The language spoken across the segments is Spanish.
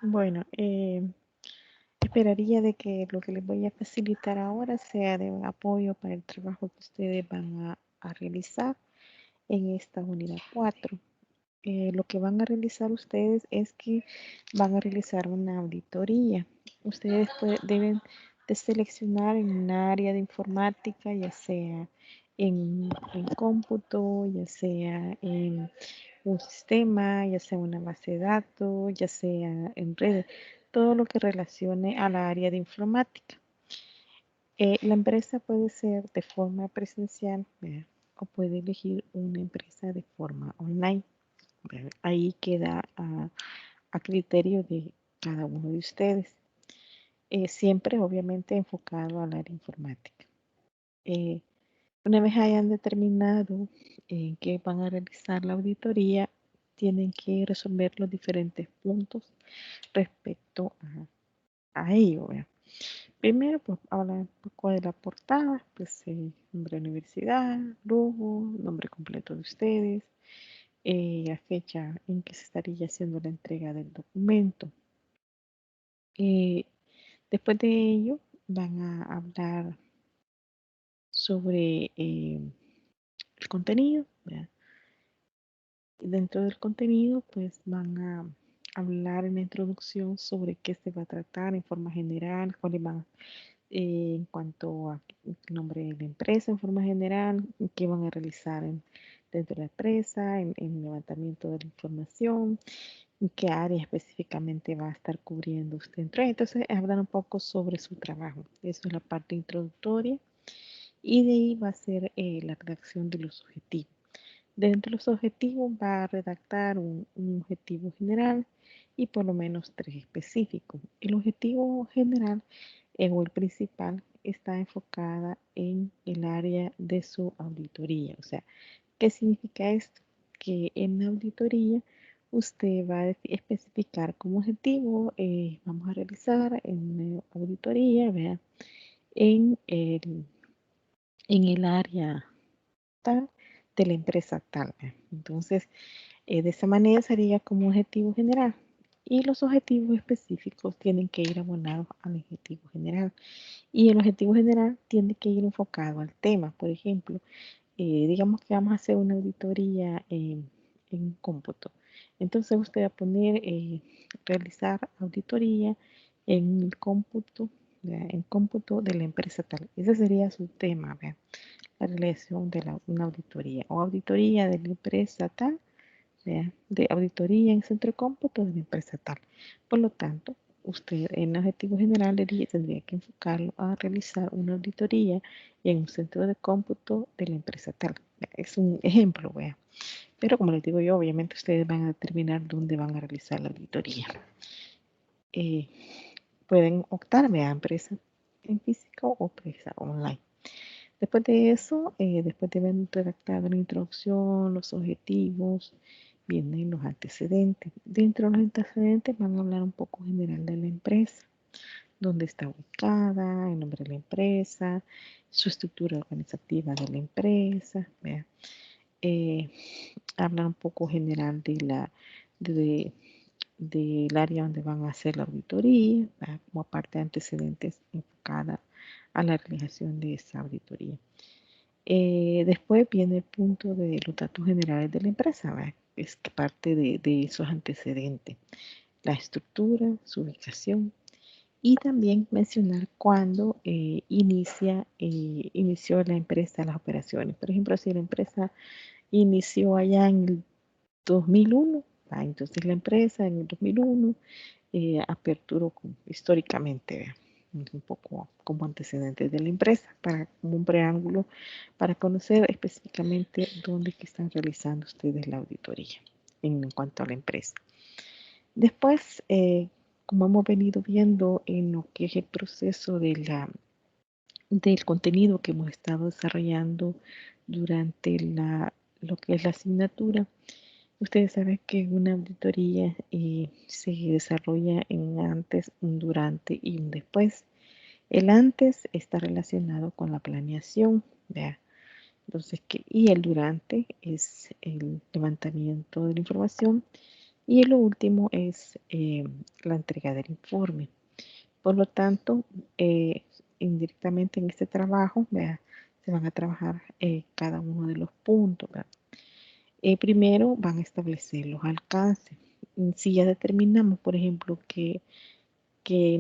Bueno, esperaría de que lo que les voy a facilitar ahora sea de apoyo para el trabajo que ustedes van a realizar en esta unidad 4. Lo que van a realizar ustedes es que van a realizar una auditoría. Ustedes deben de seleccionar en un área de informática, ya sea en cómputo, ya sea en un sistema, ya sea una base de datos, ya sea en redes, todo lo que relacione a la área de informática. La empresa puede ser de forma presencial, ¿verdad? O puede elegir una empresa de forma online, ¿verdad? Ahí queda a criterio de cada uno de ustedes. Siempre, obviamente, enfocado al área informática. Eh, una vez hayan determinado en qué van a realizar la auditoría, tienen que resolver los diferentes puntos respecto a ello, ¿verdad? Primero, pues hablar un poco de la portada, pues nombre de universidad, logo, nombre completo de ustedes, la fecha en que se estaría haciendo la entrega del documento. Eh, Después de ello, van a hablar sobre el contenido, ¿verdad? Dentro del contenido, pues van a hablar en la introducción sobre qué se va a tratar en forma general, cuáles van en cuanto a el nombre de la empresa en forma general, qué van a realizar dentro de la empresa, en levantamiento de la información, en qué área específicamente va a estar cubriendo usted. Entonces, hablar un poco sobre su trabajo. Eso es la parte introductoria. Y de ahí va a ser la redacción de los objetivos. Dentro de los objetivos va a redactar un objetivo general y por lo menos 3 específicos. El objetivo general o el principal está enfocada en el área de su auditoría. O sea, ¿qué significa esto? Que en la auditoría usted va a especificar como objetivo, vamos a realizar en la auditoría, vea, en el área tal de la empresa tal. Entonces, de esa manera sería como objetivo general. Y los objetivos específicos tienen que ir abonados al objetivo general. Y el objetivo general tiene que ir enfocado al tema. Por ejemplo, digamos que vamos a hacer una auditoría en cómputo. Entonces usted va a poner realizar auditoría en el cómputo, en cómputo de la empresa tal. Ese sería su tema, ¿verdad? La realización de una auditoría o auditoría de la empresa tal, ¿verdad? De auditoría en centro de cómputo de la empresa tal. Por lo tanto, usted en el objetivo general tendría que enfocarlo a realizar una auditoría en un centro de cómputo de la empresa tal. Es un ejemplo, ¿verdad? Pero como les digo yo, obviamente ustedes van a determinar dónde van a realizar la auditoría. Eh, Pueden optar a empresa en físico o empresa online. Después de eso, después de haber redactado la introducción, los objetivos, vienen los antecedentes. Dentro de los antecedentes van a hablar un poco general de la empresa, dónde está ubicada, el nombre de la empresa, su estructura organizativa de la empresa. Eh, Hablar un poco general de, del área donde van a hacer la auditoría, ¿verdad? Como parte de antecedentes enfocada a la realización de esa auditoría. Después viene el punto de los datos generales de la empresa, ¿verdad? Es que parte de esos antecedentes, la estructura, su ubicación y también mencionar cuándo inició la empresa las operaciones. Por ejemplo, si la empresa inició allá en el 2001, entonces la empresa en el 2001 aperturó históricamente, ¿verdad? Un poco como antecedentes de la empresa, como un preámbulo para conocer específicamente dónde que están realizando ustedes la auditoría en cuanto a la empresa. Después, como hemos venido viendo en lo que es el proceso del contenido que hemos estado desarrollando durante lo que es la asignatura, ustedes saben que una auditoría se desarrolla en antes, un durante y un después. El antes está relacionado con la planeación, ¿vea? Entonces, y el durante es el levantamiento de la información Y lo último es la entrega del informe. Por lo tanto, indirectamente en este trabajo, ¿verdad? Se van a trabajar cada uno de los puntos, ¿verdad? Primero van a establecer los alcances. Si ya determinamos, por ejemplo, que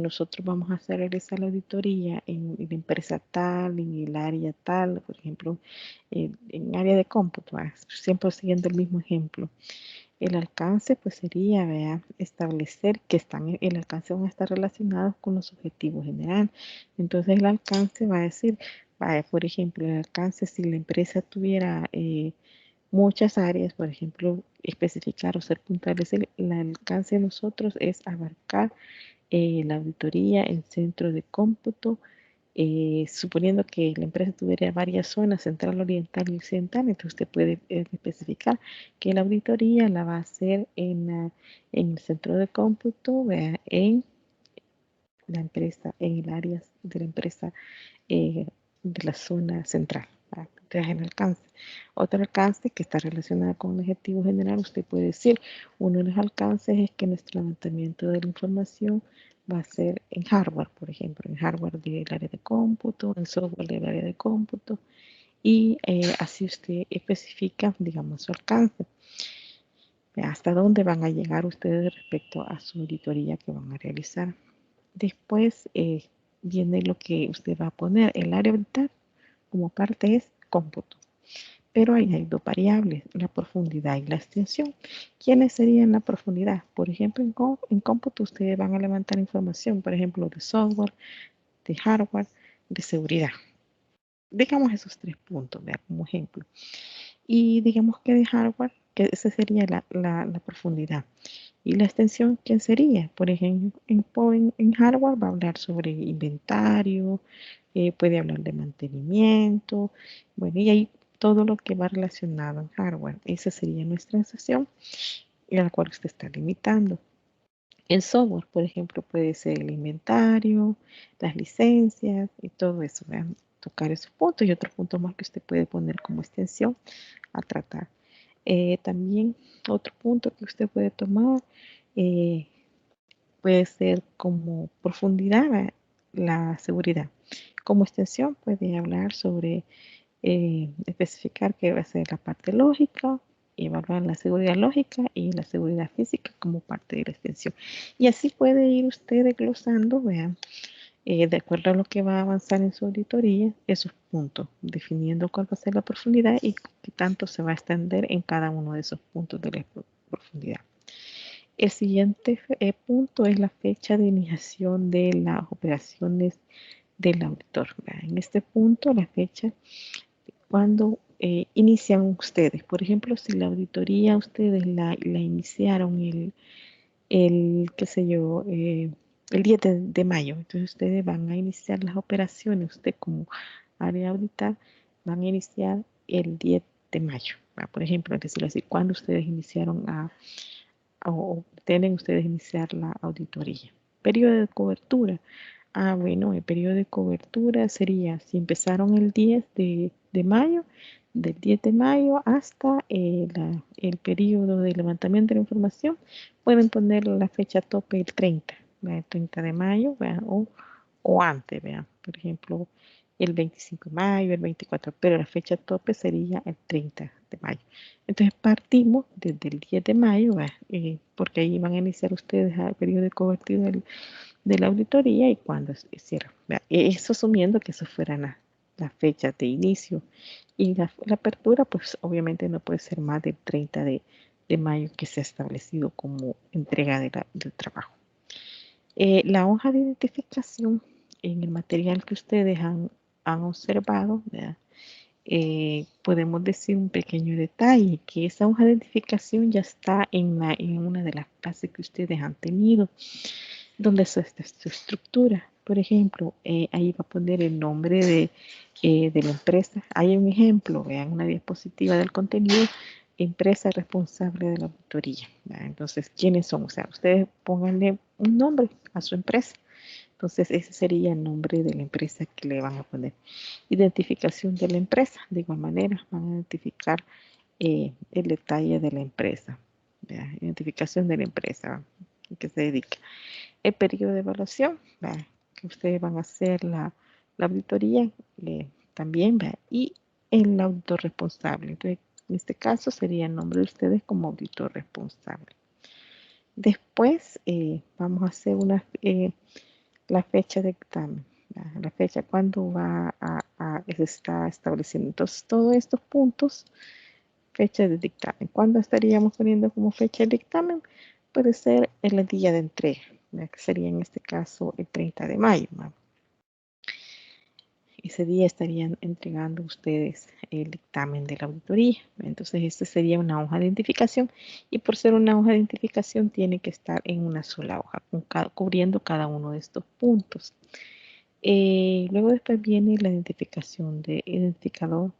nosotros vamos a hacer realizar la auditoría en la empresa tal, en el área tal, por ejemplo, en área de cómputo, siempre siguiendo el mismo ejemplo. El alcance pues sería, vea, establecer que el alcance van a estar relacionados con los objetivos generales. Entonces el alcance va a decir, por ejemplo, el alcance si la empresa tuviera muchas áreas, por ejemplo, especificar o ser puntuales, el alcance de nosotros es abarcar la auditoría en centro de cómputo, suponiendo que la empresa tuviera varias zonas, central, oriental y occidental, entonces usted puede especificar que la auditoría la va a hacer en el centro de cómputo, vea, en la empresa, en el área de la empresa de la zona central. Entonces, el alcance. Otro alcance que está relacionado con el objetivo general, usted puede decir, uno de los alcances es que nuestro levantamiento de la información va a ser en hardware, por ejemplo, en hardware del área de cómputo, en software del área de cómputo, y así usted especifica, digamos, su alcance. Hasta dónde van a llegar ustedes respecto a su auditoría que van a realizar. Después viene lo que usted va a poner. El área auditar como parte es cómputo. Pero ahí hay dos variables, la profundidad y la extensión. ¿Quiénes serían la profundidad? Por ejemplo, en cómputo ustedes van a levantar información, por ejemplo, de software, de hardware, de seguridad. Digamos esos tres puntos, vea, como ejemplo. Y digamos que de hardware, que esa sería la profundidad. Y la extensión, ¿quién sería? Por ejemplo, en hardware va a hablar sobre inventario, puede hablar de mantenimiento, bueno, y ahí todo lo que va relacionado en hardware. Esa sería nuestra sesión en la cual usted está limitando. En software, por ejemplo, puede ser el inventario, las licencias y todo eso. Vean, tocar esos puntos y otros puntos más que usted puede poner como extensión a tratar. También otro punto que usted puede tomar eh, puede ser como profundidad la seguridad. Como extensión puede hablar sobre especificar que va a ser la parte lógica, evaluar la seguridad lógica y la seguridad física como parte de la extensión. Y así puede ir usted desglosando, vean, de acuerdo a lo que va a avanzar en su auditoría, esos puntos, definiendo cuál va a ser la profundidad y qué tanto se va a extender en cada uno de esos puntos de la profundidad. El siguiente punto es la fecha de iniciación de las operaciones del auditor. En este punto, la fecha cuando inician ustedes. Por ejemplo, si la auditoría ustedes la iniciaron qué sé yo, el 10 de mayo, entonces ustedes van a iniciar las operaciones, usted como área auditar, van a iniciar el 10 de mayo. Por ejemplo, es decir, así, cuando ustedes iniciaron o tienen ustedes iniciar la auditoría. Periodo de cobertura. Bueno, el periodo de cobertura sería, si empezaron el 10 de mayo, del 10 de mayo hasta el periodo de levantamiento de la información, pueden poner la fecha tope el 30, el 30 de mayo, o antes, vean, por ejemplo, el 25 de mayo, el 24, pero la fecha tope sería el 30 de mayo. Entonces partimos desde el 10 de mayo, porque ahí van a iniciar ustedes el periodo de cobertura de la auditoría y cuando cierra. Eso asumiendo que eso fueran las fechas de inicio. Y la apertura, pues obviamente no puede ser más del 30 de mayo que se ha establecido como entrega del trabajo. La hoja de identificación en el material que ustedes han observado, podemos decir un pequeño detalle, que esa hoja de identificación ya está en una de las clases que ustedes han tenido, donde está su estructura. Por ejemplo, ahí va a poner el nombre de la empresa. Hay un ejemplo, vean una diapositiva del contenido, empresa responsable de la auditoría. Entonces, ¿quiénes son? O sea, ustedes pónganle un nombre a su empresa. Entonces, ese sería el nombre de la empresa que le van a poner. Identificación de la empresa. De igual manera, van a identificar el detalle de la empresa. ¿verdad? Identificación de la empresa, ¿verdad? ¿A qué se dedica? El periodo de evaluación, ¿verdad? Que ustedes van a hacer la auditoría también, ¿verdad? Y el auditor responsable. Entonces, en este caso sería el nombre de ustedes como auditor responsable. Después vamos a hacer la fecha de examen, ¿verdad? La fecha cuando se está estableciendo. Entonces, todos estos puntos, fecha de dictamen. ¿Cuándo estaríamos poniendo como fecha de dictamen? Puede ser el día de entrega, ¿verdad? Que sería en este caso el 30 de mayo, ¿verdad? Ese día estarían entregando ustedes el dictamen de la auditoría. Entonces, esta sería una hoja de identificación y por ser una hoja de identificación tiene que estar en una sola hoja, cubriendo cada uno de estos puntos. Luego después viene la identificación de identificador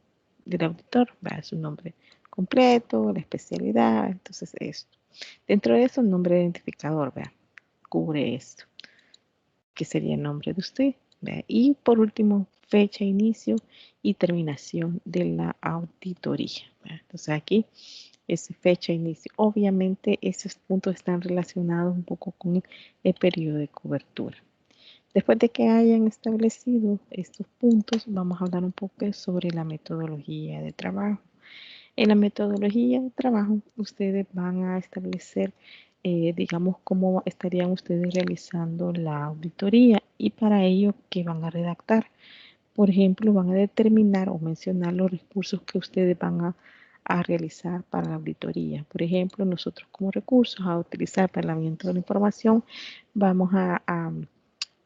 del auditor, va su nombre completo, la especialidad, entonces esto. Dentro de eso, el nombre de identificador, ¿verdad? Cubre esto, que sería el nombre de usted, ¿verdad? Y por último, fecha, inicio y terminación de la auditoría, ¿verdad? Entonces aquí es fecha, inicio. Obviamente esos puntos están relacionados un poco con el periodo de cobertura. Después de que hayan establecido estos puntos, vamos a hablar un poco sobre la metodología de trabajo. En la metodología de trabajo, ustedes van a establecer, digamos, cómo estarían ustedes realizando la auditoría y para ello, ¿qué van a redactar? Por ejemplo, van a determinar o mencionar los recursos que ustedes van a realizar para la auditoría. Por ejemplo, nosotros como recursos a utilizar para el lavamiento de la información, vamos a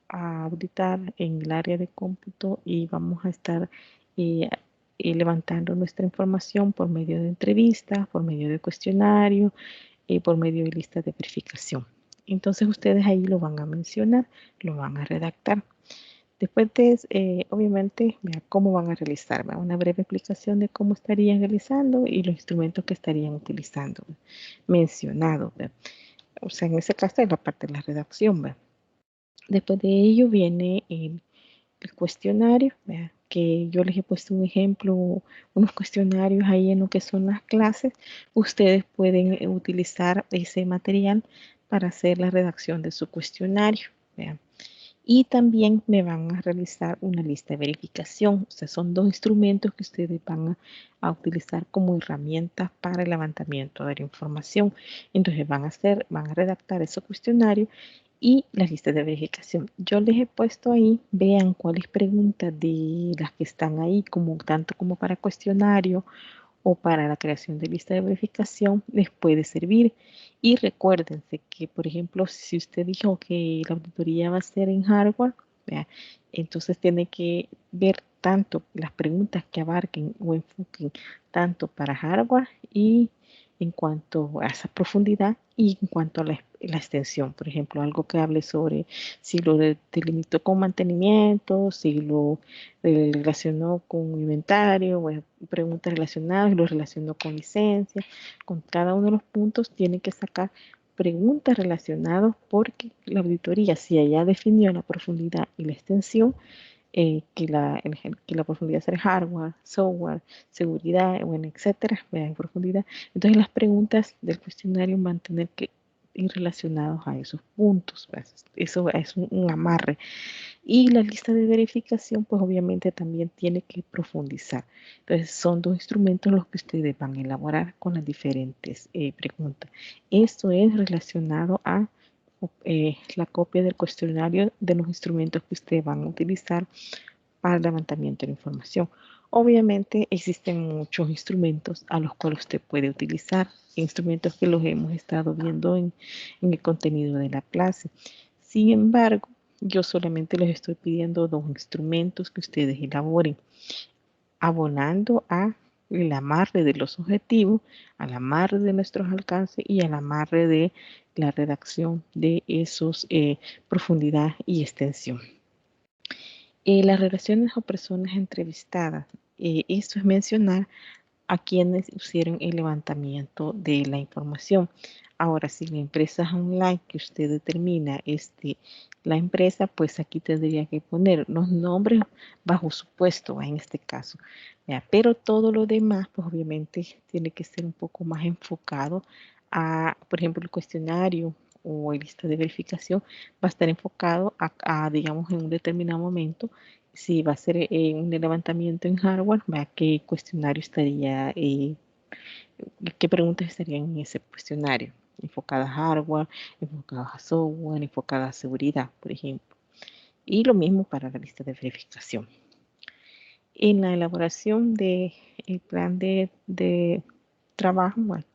auditar en el área de cómputo y vamos a estar eh, levantando nuestra información por medio de entrevistas, por medio de cuestionario, por medio de listas de verificación. Entonces ustedes ahí lo van a mencionar, lo van a redactar. Después de, obviamente, cómo van a realizar, una breve explicación de cómo estarían realizando y los instrumentos que estarían utilizando, mencionado. O sea, en ese caso es la parte de la redacción. ¿Verdad? Después de ello viene el cuestionario, ¿verdad? Que yo les he puesto un ejemplo, unos cuestionarios ahí en lo que son las clases. Ustedes pueden utilizar ese material para hacer la redacción de su cuestionario, ¿verdad? Y también me van a realizar una lista de verificación. O sea, son dos instrumentos que ustedes van a utilizar como herramientas para el levantamiento de la información. Entonces van a redactar ese cuestionario y las listas de verificación. Yo les he puesto ahí, vean cuáles preguntas de las que están ahí, como tanto como para cuestionario o para la creación de lista de verificación les puede servir. Y recuérdense que, por ejemplo, si usted dijo que la auditoría va a ser en hardware, ¿vea? Entonces tiene que ver tanto las preguntas que abarquen o enfoquen tanto para hardware y en cuanto a esa profundidad y en cuanto a la extensión. Por ejemplo, algo que hable sobre si lo delimitó con mantenimiento, si lo relacionó con inventario, bueno, preguntas relacionadas y lo relacionó con licencia. Con cada uno de los puntos tiene que sacar preguntas relacionadas porque la auditoría, si allá definió la profundidad y la extensión, que la profundidad será hardware, software, seguridad, bueno, etcétera, en profundidad. Entonces las preguntas del cuestionario van a tener que ir relacionados a esos puntos. ¿Ves? Eso es un amarre. Y la lista de verificación, pues obviamente también tiene que profundizar. Entonces son dos instrumentos los que ustedes van a elaborar con las diferentes preguntas. Esto es relacionado a la copia del cuestionario de los instrumentos que ustedes van a utilizar para el levantamiento de información. Obviamente existen muchos instrumentos a los cuales usted puede utilizar, instrumentos que los hemos estado viendo en el contenido de la clase. Sin embargo, yo solamente les estoy pidiendo dos instrumentos que ustedes elaboren, abonando a el amarre de los objetivos, al amarre de nuestros alcances y al amarre de la redacción de esos profundidad y extensión. Las relaciones o personas entrevistadas. Esto es mencionar a quienes hicieron el levantamiento de la información. Ahora, si la empresa es online que usted determina la empresa, pues aquí tendría que poner los nombres bajo su puesto, en este caso. Pero todo lo demás, pues obviamente tiene que ser un poco más enfocado por ejemplo, el cuestionario o el lista de verificación va a estar enfocado digamos, en un determinado momento. Si va a ser un levantamiento en hardware, ¿verdad? ¿Qué cuestionario estaría, qué preguntas estarían en ese cuestionario? Enfocadas a hardware, enfocadas a software, enfocadas a seguridad, por ejemplo. Y lo mismo para la lista de verificación. En la elaboración del plan de trabajo, bueno,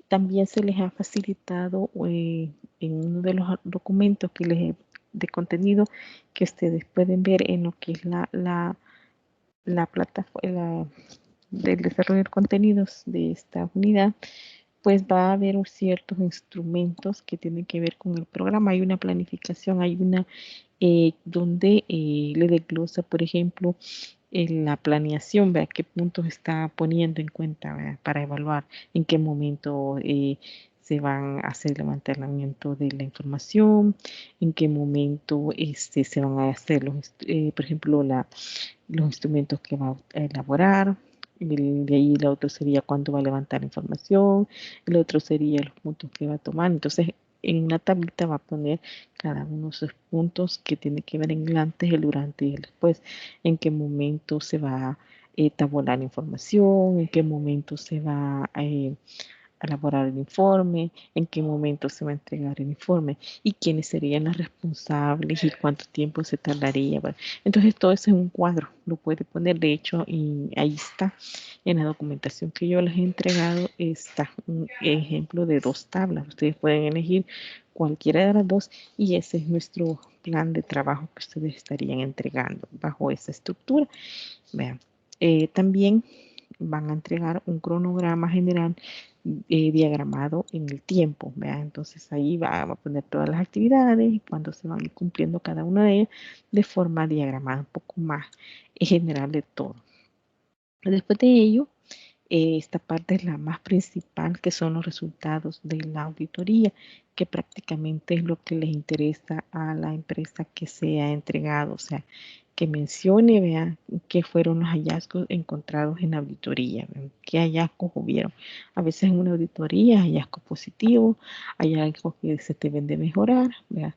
también se les ha facilitado en uno de los documentos de contenido que ustedes pueden ver en lo que es la plataforma del desarrollo de contenidos de esta unidad, pues va a haber ciertos instrumentos que tienen que ver con el programa. Hay una planificación, hay una donde le desglosa, por ejemplo, la planeación, ¿verdad? Qué puntos está poniendo en cuenta, ¿verdad? Para evaluar en qué momento se van a hacer el levantamiento de la información, en qué momento se van a hacer por ejemplo, los instrumentos que va a elaborar. De ahí el otro sería cuándo va a levantar información, el otro sería los puntos que va a tomar. Entonces, en una tablita va a poner cada uno de esos puntos que tiene que ver en el antes, el durante y el después, en qué momento se va a tabular información, en qué momento se va a elaborar el informe, en qué momento se va a entregar el informe y quiénes serían los responsables y cuánto tiempo se tardaría. Bueno, entonces todo eso en un cuadro lo puede poner. De hecho, y ahí está, en la documentación que yo les he entregado, está un ejemplo de 2 tablas. Ustedes pueden elegir cualquiera de las 2 y ese es nuestro plan de trabajo que ustedes estarían entregando bajo esa estructura. Vean, también van a entregar un cronograma general diagramado en el tiempo, ¿verdad? Entonces ahí va a poner todas las actividades y cuando se van a ir cumpliendo cada una de ellas de forma diagramada, un poco más general de todo. Después de ello, esta parte es la más principal, que son los resultados de la auditoría, que prácticamente es lo que les interesa a la empresa que se ha entregado, o sea, que mencione, vean, qué fueron los hallazgos encontrados en la auditoría, vean, qué hallazgos hubieron. A veces en una auditoría hay hallazgos positivos, hay hallazgos que se deben de mejorar, vean,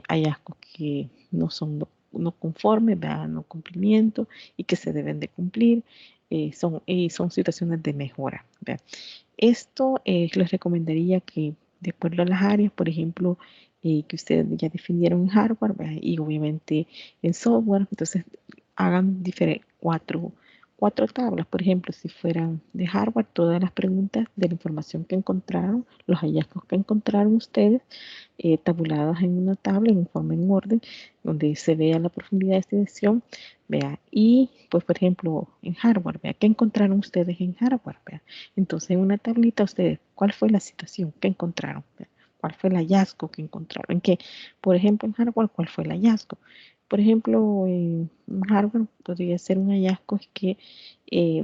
hallazgos que no son no conformes, vean, no cumplimiento y que se deben de cumplir. Son situaciones de mejora, ¿verdad? Esto les recomendaría que de acuerdo a las áreas, por ejemplo, que ustedes ya definieron en hardware, ¿verdad? Y obviamente en software, entonces hagan cuatro tablas, por ejemplo, si fueran de hardware, todas las preguntas de la información que encontraron, los hallazgos que encontraron ustedes, tabuladas en una tabla, en forma en orden, donde se vea la profundidad de esta dirección, vea, y pues por ejemplo en hardware, vea, ¿qué encontraron ustedes en hardware? Vea? Entonces en una tablita ustedes, ¿cuál fue la situación que encontraron? Vea? ¿Cuál fue el hallazgo que encontraron? ¿En qué? Por ejemplo en hardware, ¿cuál fue el hallazgo? Por ejemplo, en hardware podría ser un hallazgo es que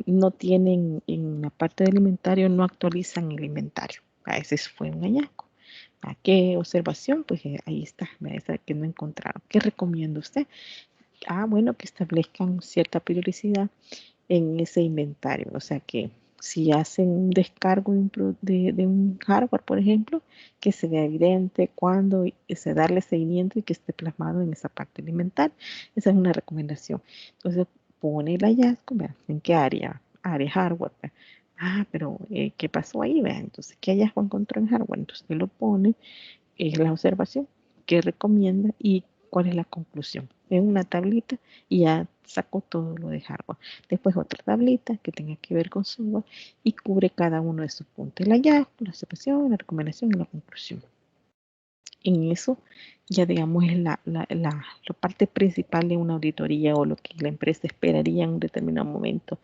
no tienen en la parte del inventario, no actualizan el inventario. Ese fue un hallazgo. ¿A qué observación? Pues ahí está, esa que no encontraron. ¿Qué recomienda usted? Bueno, que establezcan cierta periodicidad en ese inventario. O sea que si hacen un descargo de un hardware, por ejemplo, que se vea evidente cuándo se darle seguimiento y que esté plasmado en esa parte del inventario. Esa es una recomendación. Entonces, pone el hallazgo, ¿verdad? ¿En qué área? Área hardware. ¿Verdad? Pero ¿qué pasó ahí? ¿Verdad? Entonces, ¿qué hallazgo encontró en hardware? Entonces, él lo pone es la observación que recomienda y cuál es la conclusión. En una tablita y ya sacó todo lo de hardware. Después otra tablita que tenga que ver con software y cubre cada uno de sus puntos. El hallazgo, la observación, la recomendación y la conclusión. En eso ya digamos es la parte principal de una auditoría o lo que la empresa esperaría en un determinado momento,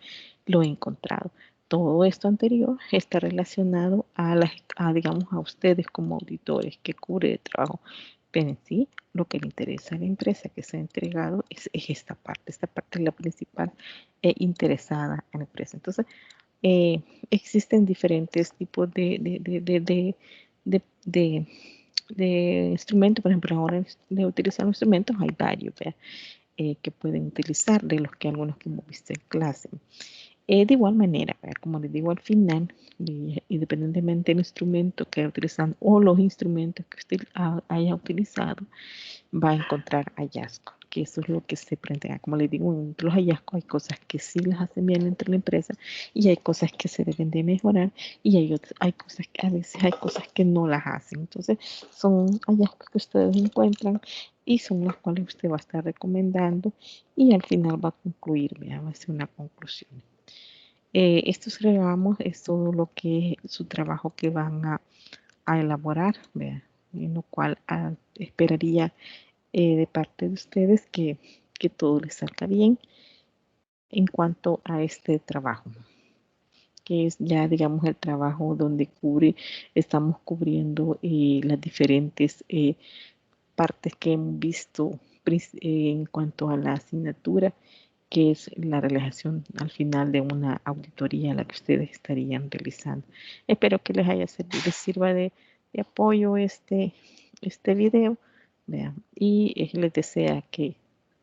lo he encontrado. Todo esto anterior está relacionado digamos, a ustedes como auditores que cubre de trabajo. Pero en sí, lo que le interesa a la empresa que se ha entregado es esta parte. Esta parte es la principal interesada en la empresa. Entonces, eh, existen diferentes tipos de de instrumentos, por ejemplo, ahora de utilizar instrumentos hay varios que pueden utilizar, de los que algunos que hemos visto en clase. De igual manera, como les digo al final, independientemente del instrumento que haya utilizado o los instrumentos que usted haya utilizado, va a encontrar hallazgos, que eso es lo que se plantea. Como les digo, entre los hallazgos hay cosas que sí las hacen bien entre la empresa y hay cosas que se deben de mejorar y hay cosas que a veces hay cosas que no las hacen. Entonces, son hallazgos que ustedes encuentran y son los cuales usted va a estar recomendando y al final va a concluir, va a hacer una conclusión. Esto digamos, es todo lo que es su trabajo que van a elaborar, ¿vea? En lo cual esperaría de parte de ustedes que todo les salga bien en cuanto a este trabajo, que es ya, digamos, el trabajo donde estamos cubriendo las diferentes partes que hemos visto en cuanto a la asignatura, que es la realización al final de una auditoría a la que ustedes estarían realizando. Espero que les haya servido, les sirva de apoyo este video, vean, y les desea que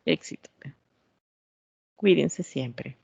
éxito. Vean. Cuídense siempre.